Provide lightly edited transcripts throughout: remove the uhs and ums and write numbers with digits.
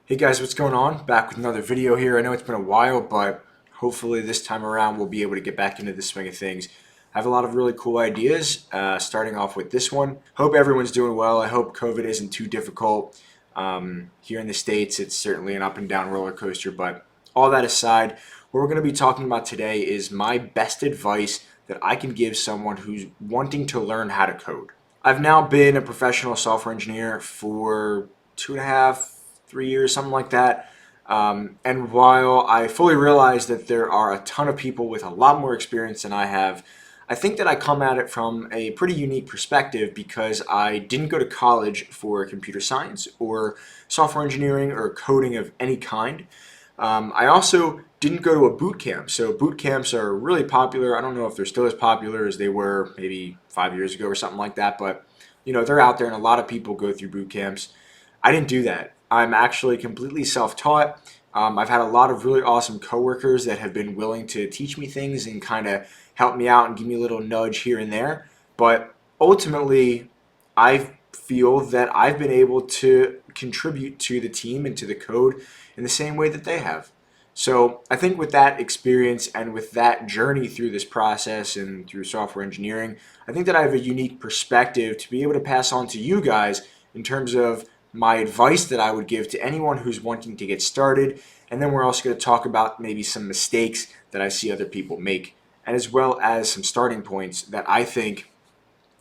Hey guys, what's going on? Back with another video here. I know it's been a while, but hopefully this time around we'll be able to get back into the swing of things. I have a lot of really cool ideas, starting off with this one. Hope everyone's doing well. I hope COVID isn't too difficult. Here in the States, it's certainly an up and down roller coaster, but all that aside, what we're going to be talking about today is my best advice that I can give someone who's wanting to learn how to code. I've now been a professional software engineer for 2.5, 3 years, something like that. And while I fully realize that there are a ton of people with a lot more experience than I have, I think that I come at it from a pretty unique perspective because I didn't go to college for computer science or software engineering or coding of any kind. I also didn't go to a boot camp. So boot camps are really popular. I don't know if they're still as popular as they were maybe 5 years ago or something like that, but they're out there and a lot of people go through boot camps. I didn't do that. I'm actually completely self-taught. I've had a lot of really awesome coworkers that have been willing to teach me things and kind of help me out and give me a little nudge here and there. But ultimately, I feel that I've been able to contribute to the team and to the code in the same way that they have. So I think with that experience and with that journey through this process and through software engineering, I think that I have a unique perspective to be able to pass on to you guys in terms of my advice that I would give to anyone who's wanting to get started. And then we're also going to talk about maybe some mistakes that I see other people make, and as well as some starting points that I think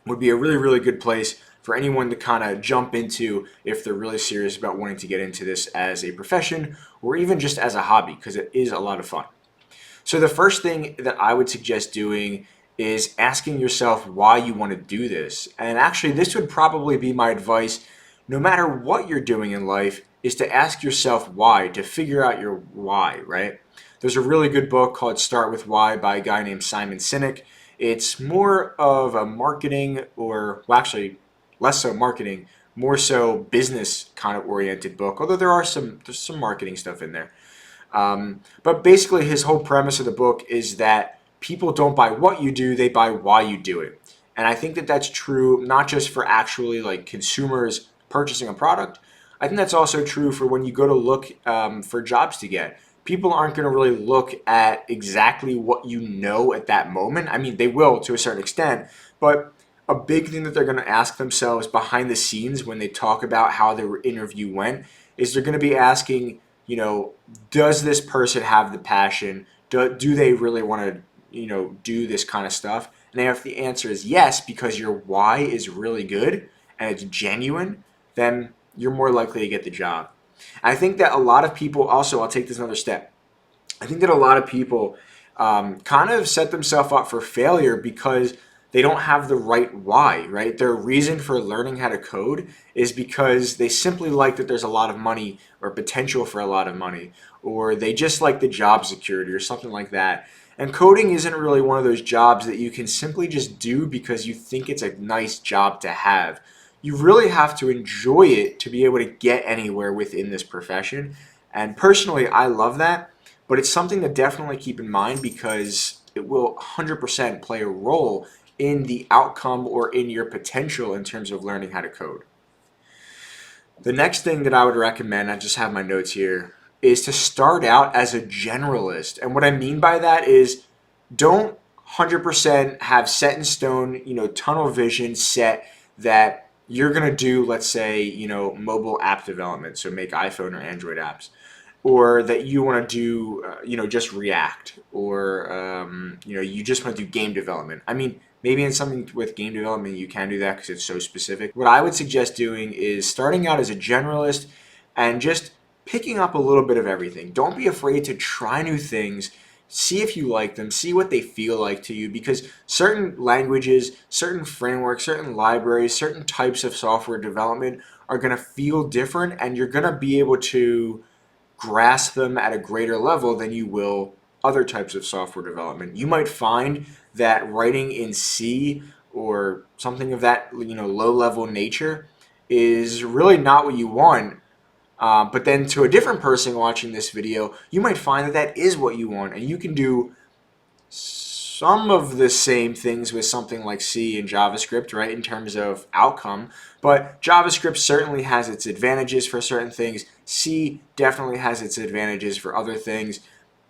would be a really, really good place for anyone to kind of jump into if they're really serious about wanting to get into this as a profession or even just as a hobby, because it is a lot of fun. So the first thing that I would suggest doing is asking yourself why you want to do this. And actually, this would probably be my advice no matter what you're doing in life, is to ask yourself why, to figure out your why, right? There's a really good book called Start With Why by a guy named Simon Sinek. It's more of a marketing, or well, actually less so marketing, more so business kind of oriented book, although there's some marketing stuff in there. But basically his whole premise of the book is that people don't buy what you do, they buy why you do it. And I think that that's true not just for actually like consumers purchasing a product. I think that's also true for when you go to look for jobs to get. People aren't going to really look at exactly what you know at that moment. I mean, they will to a certain extent, but a big thing that they're going to ask themselves behind the scenes when they talk about how their interview went is they're going to be asking, does this person have the passion? Do they really want to, do this kind of stuff? And if the answer is yes, because your why is really good and it's genuine, then you're more likely to get the job. I think that a lot of people also, I'll take this another step. I think that a lot of people kind of set themselves up for failure because they don't have the right why, right? Their reason for learning how to code is because they simply like that there's a lot of money or potential for a lot of money, or they just like the job security or something like that. And coding isn't really one of those jobs that you can simply just do because you think it's a nice job to have. You really have to enjoy it to be able to get anywhere within this profession. And personally, I love that, but it's something to definitely keep in mind because it will 100% play a role in the outcome or in your potential in terms of learning how to code. The next thing that I would recommend, I just have my notes here, is to start out as a generalist. And what I mean by that is don't 100% have set in stone, tunnel vision set that you're going to do, let's say, mobile app development, so make iPhone or Android apps, or that you want to do, just React, or, you just want to do game development. I mean, maybe in something with game development, you can do that because it's so specific. What I would suggest doing is starting out as a generalist and just picking up a little bit of everything. Don't be afraid to try new things. See if you like them, see what they feel like to you, because certain languages, certain frameworks, certain libraries, certain types of software development are going to feel different, and you're going to be able to grasp them at a greater level than you will other types of software development. You might find that writing in C or something of that low level nature is really not what you want. But then to a different person watching this video, you might find that that is what you want, and you can do some of the same things with something like C and JavaScript, right, in terms of outcome. But JavaScript certainly has its advantages for certain things. C definitely has its advantages for other things.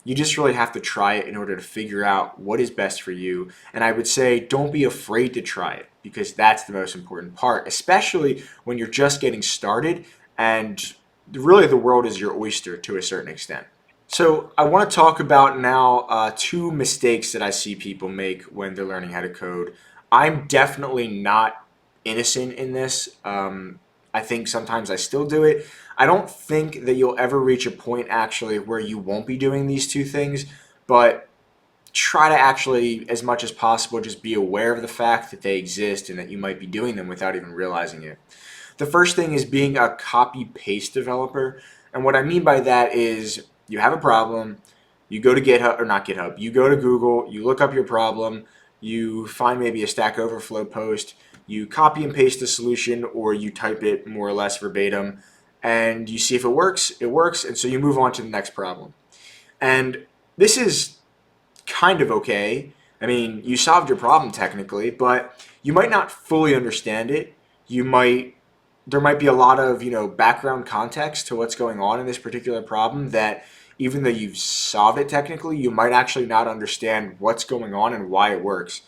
You just really have to try it in order to figure out what is best for you. And I would say don't be afraid to try it, because that's the most important part, especially when you're just getting started and really the world is your oyster to a certain extent. So I want to talk about now two mistakes that I see people make when they're learning how to code. I'm definitely not innocent in this. I think sometimes I still do it. I don't think that you'll ever reach a point actually where you won't be doing these two things, but try to actually, as much as possible, just be aware of the fact that they exist and that you might be doing them without even realizing it. The first thing is being a copy paste developer. And what I mean by that is you have a problem, you go to GitHub, or not GitHub, you go to Google, you look up your problem, you find maybe a Stack Overflow post, you copy and paste the solution, or you type it more or less verbatim, and you see if it works, and so you move on to the next problem. And this is kind of okay. I mean, you solved your problem technically, but you might not fully understand it. There might be a lot of, background context to what's going on in this particular problem that even though you've solved it technically, you might actually not understand what's going on and why it works.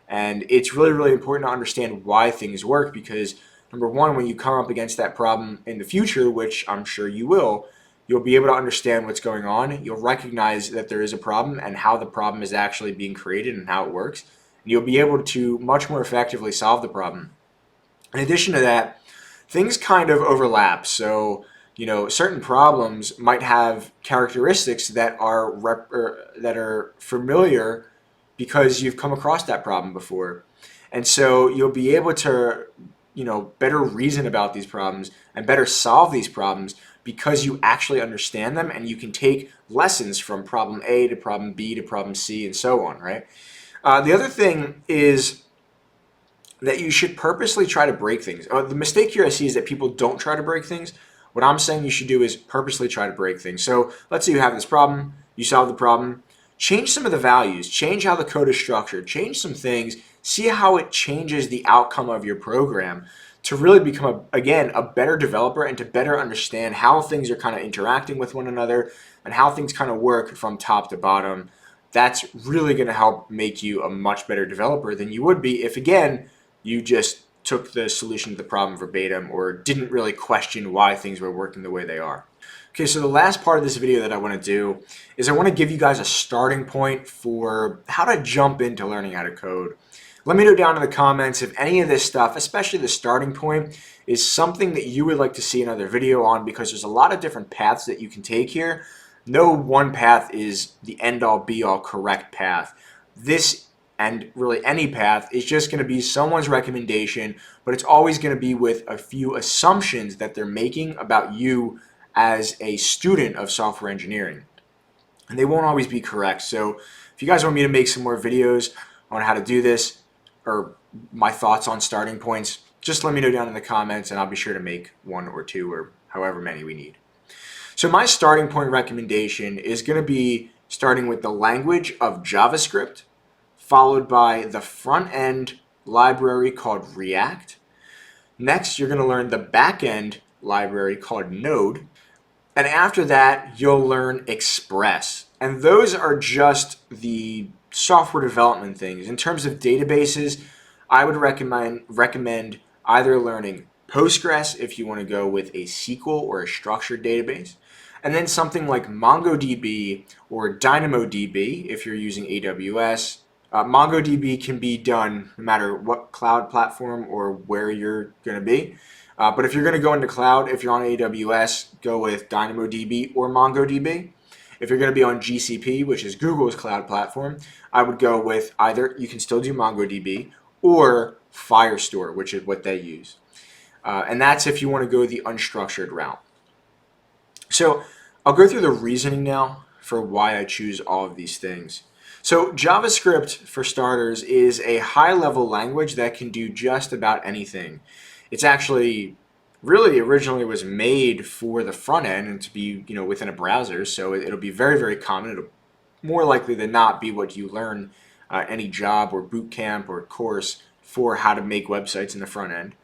And it's really, really important to understand why things work, because number one, when you come up against that problem in the future, which I'm sure you will, you'll be able to understand what's going on. You'll recognize that there is a problem and how the problem is actually being created and how it works. And you'll be able to much more effectively solve the problem. In addition to that, things kind of overlap. So, certain problems might have characteristics that are familiar because you've come across that problem before. And so you'll be able to, better reason about these problems and better solve these problems because you actually understand them, and you can take lessons from problem A to problem B to problem C and so on, right? The other thing is that you should purposely try to break things. The mistake here I see is that people don't try to break things. What I'm saying you should do is purposely try to break things. So let's say you have this problem, you solve the problem, change some of the values, change how the code is structured, change some things, see how it changes the outcome of your program to really become, again, a better developer and to better understand how things are kind of interacting with one another and how things kind of work from top to bottom. That's really going to help make you a much better developer than you would be if, again, you just took the solution to the problem verbatim or didn't really question why things were working the way they are. Okay, so the last part of this video that I want to do is I want to give you guys a starting point for how to jump into learning how to code. Let me know down in the comments if any of this stuff, especially the starting point, is something that you would like to see another video on, because there's a lot of different paths that you can take here. No one path is the end-all be-all correct path. This, and really any path, is just going to be someone's recommendation, but it's always going to be with a few assumptions that they're making about you as a student of software engineering. And they won't always be correct. So if you guys want me to make some more videos on how to do this, or my thoughts on starting points, just let me know down in the comments and I'll be sure to make one or two or however many we need. So my starting point recommendation is going to be starting with the language of JavaScript, followed by the front end library called React. Next, you're going to learn the back end library called Node. And after that, you'll learn Express. And those are just the software development things. In terms of databases, I would recommend either learning Postgres if you want to go with a SQL or a structured database, and then something like MongoDB or DynamoDB if you're using AWS. MongoDB can be done no matter what cloud platform or where you're going to be. But if you're going to go into cloud, if you're on AWS, go with DynamoDB or MongoDB. If you're going to be on GCP, which is Google's cloud platform, I would go with either, you can still do MongoDB, or Firestore, which is what they use. And that's if you want to go the unstructured route. So I'll go through the reasoning now for why I choose all of these things. So JavaScript, for starters, is a high-level language that can do just about anything. It's actually really originally was made for the front end and to be, within a browser. So it'll be very, very common. It'll more likely than not be what you learn any job or boot camp or course for how to make websites in the front end.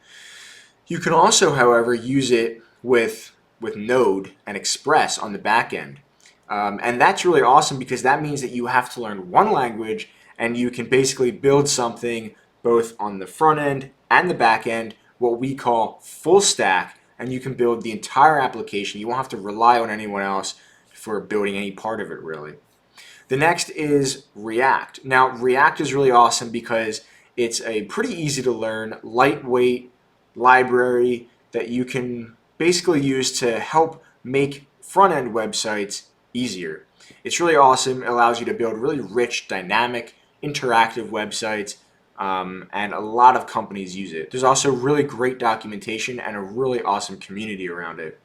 You can also, however, use it with Node and Express on the back end. And that's really awesome because that means that you have to learn one language and you can basically build something both on the front end and the back end, what we call full stack, and you can build the entire application. You won't have to rely on anyone else for building any part of it, really. The next is React. Now, React is really awesome because it's a pretty easy to learn, lightweight library that you can basically use to help make front-end websites easier. It's really awesome. It allows you to build really rich, dynamic, interactive websites, and a lot of companies use it. There's also really great documentation and a really awesome community around it.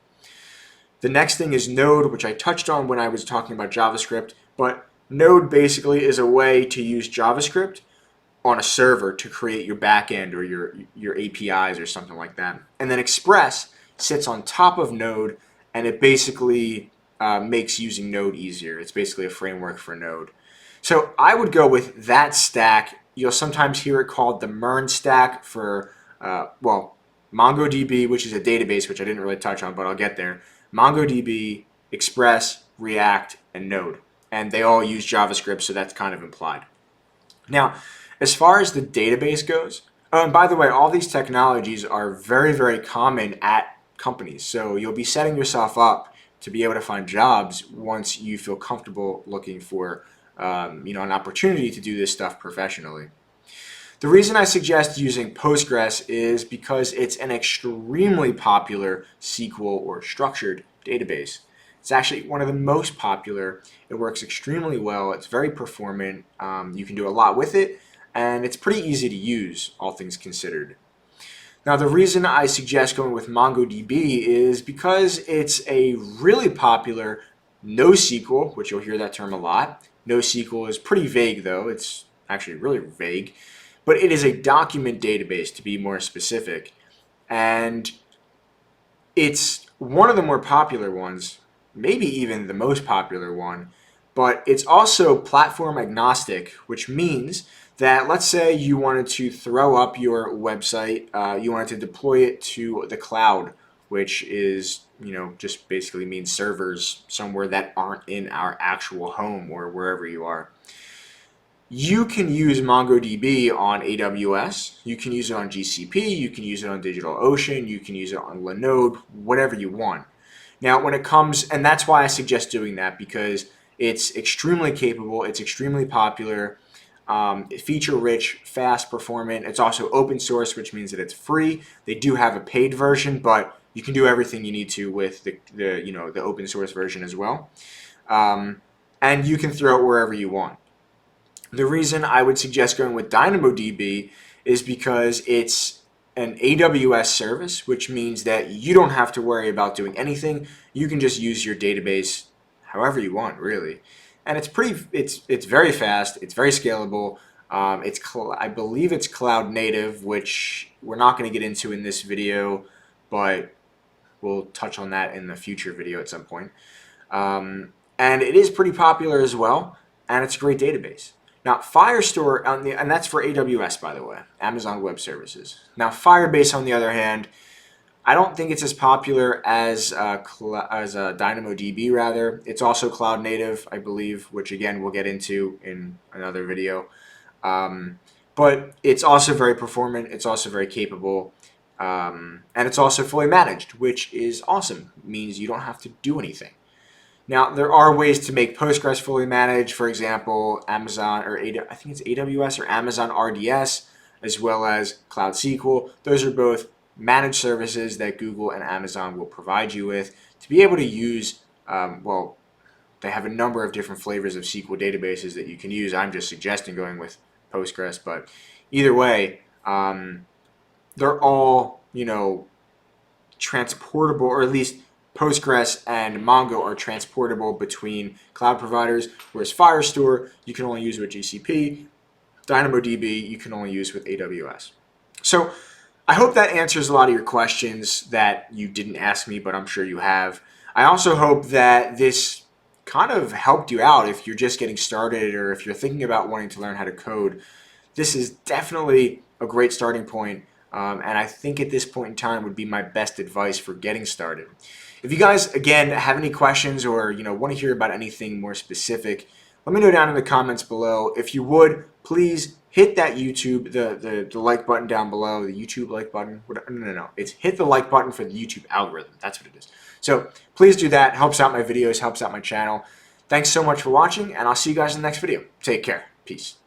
The next thing is Node, which I touched on when I was talking about JavaScript, but Node basically is a way to use JavaScript on a server to create your backend or your APIs or something like that. And then Express sits on top of Node, and it basically makes using Node easier. It's basically a framework for Node. So I would go with that stack. You'll sometimes hear it called the MERN stack for, MongoDB, which is a database, which I didn't really touch on, but I'll get there. MongoDB, Express, React, and Node. And they all use JavaScript, so that's kind of implied. Now, as far as the database goes, oh, and by the way, all these technologies are very, very common at companies. So you'll be setting yourself up to be able to find jobs once you feel comfortable looking for an opportunity to do this stuff professionally. The reason I suggest using Postgres is because it's an extremely popular SQL or structured database. It's actually one of the most popular. It works extremely well. It's very performant. You can do a lot with it, and it's pretty easy to use, all things considered. Now, the reason I suggest going with MongoDB is because it's a really popular NoSQL, which you'll hear that term a lot. NoSQL is pretty vague, though. It's actually really vague. But it is a document database, to be more specific. And it's one of the more popular ones, maybe even the most popular one. But it's also platform agnostic, which means that let's say you wanted to throw up your website, you wanted to deploy it to the cloud, which is, just basically means servers somewhere that aren't in our actual home or wherever you are. You can use MongoDB on AWS, you can use it on GCP, you can use it on DigitalOcean, you can use it on Linode, whatever you want. Now, when it comes, and that's why I suggest doing that, because it's extremely capable, it's extremely popular, feature-rich, fast, performant. It's also open source, which means that it's free. They do have a paid version, but you can do everything you need to with the open source version as well. And you can throw it wherever you want. The reason I would suggest going with DynamoDB is because it's an AWS service, which means that you don't have to worry about doing anything. You can just use your database however you want, really. And it's very fast. It's very scalable. I believe it's cloud native, which we're not going to get into in this video, but we'll touch on that in the future video at some point. And it is pretty popular as well, and it's a great database. Now, Firestore, and that's for AWS, by the way, Amazon Web Services. Now, Firebase, on the other hand, I don't think it's as popular as DynamoDB, rather. It's also cloud native, I believe, which, again, we'll get into in another video. But it's also very performant. It's also very capable. And it's also fully managed, which is awesome. It means you don't have to do anything. Now, there are ways to make Postgres fully managed. For example, Amazon, or I think it's AWS or Amazon RDS, as well as Cloud SQL. Those are both managed services that Google and Amazon will provide you with to be able to use. They have a number of different flavors of SQL databases that you can use. I'm just suggesting going with Postgres, but either way, they're all, transportable, or at least Postgres and Mongo are transportable between cloud providers, whereas Firestore you can only use with GCP, DynamoDB you can only use with AWS. So I hope that answers a lot of your questions that you didn't ask me, but I'm sure you have. I also hope that this kind of helped you out if you're just getting started or if you're thinking about wanting to learn how to code, this is definitely a great starting point. And I think at this point in time would be my best advice for getting started. If you guys, again, have any questions or want to hear about anything more specific, let me know down in the comments below. If you would, please hit that YouTube, the like button down below, the YouTube like button. No. It's hit the like button for the YouTube algorithm. That's what it is. So please do that. Helps out my videos, helps out my channel. Thanks so much for watching, and I'll see you guys in the next video. Take care. Peace.